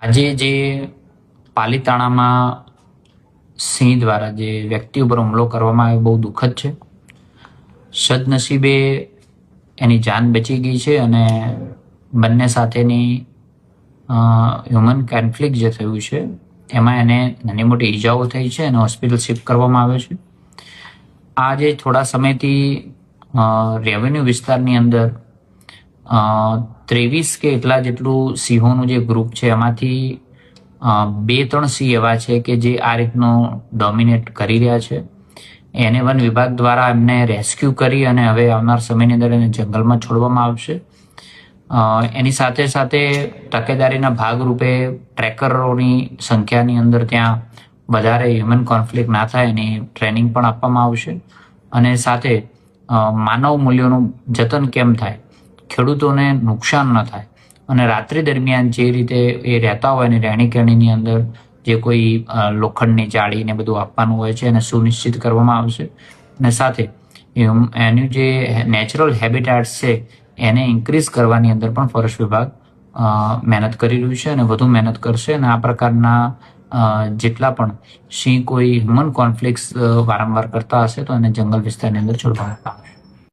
આજે જે પાલીતાણામાં સિંહ દ્વારા જે વ્યક્તિ ઉપર હુમલો કરવામાં આવ્યો બહુ દુઃખદ છે. સદનસીબે એની જાન બચી ગઈ છે અને બંને સાથેની હ્યુમન કોન્ફ્લિક્ટ જે થયું છે એમાં એને નાની મોટી ઈજાઓ થઈ છે અને હોસ્પિટલ શિફ્ટ કરવામાં આવે છે. આજે થોડા સમયથી રેવન્યુ વિસ્તારની અંદર 23 કે એટલા જેટલું સિંહોનું જે ગ્રુપ છે એમાંથી 2-3 સિંહ એવા છે કે જે આ રીતનું ડોમિનેટ કરી રહ્યા છે. એને વન વિભાગ દ્વારા એમને રેસ્ક્યુ કરી અને હવે આવનાર સમયની અંદર એને જંગલમાં છોડવામાં આવશે. એની સાથે સાથે તકેદારીના ભાગરૂપે ટ્રેકરોની સંખ્યાની અંદર ત્યાં વધારે હ્યુમન કોન્ફ્લિક્ટ ના થાય એની ટ્રેનિંગ પણ આપવામાં આવશે. અને સાથે માનવ મૂલ્યોનું જતન કેમ થાય, ખેડૂતોને નુકસાન ન થાય અને રાત્રિ દરમિયાન જે રીતે એ રહેતા હોય ને રહેણી કહેણીની અંદર જે કોઈ લોખંડની જાળી ને બધું આપવાનું હોય છે એને સુનિશ્ચિત કરવામાં આવશે. અને સાથે એનું જે નેચરલ હેબિટેટ્સ છે એને ઇન્ક્રીઝ કરવાની અંદર પણ ફોરેસ્ટ વિભાગ મહેનત કરી રહ્યું છે અને વધુ મહેનત કરશે. અને આ પ્રકારના જેટલા પણ સિંહ કોઈ હ્યુમન કોન્ફ્લિક્ટ વારંવાર કરતા હશે તો એને જંગલ વિસ્તારની અંદર છોડવામાં આવશે.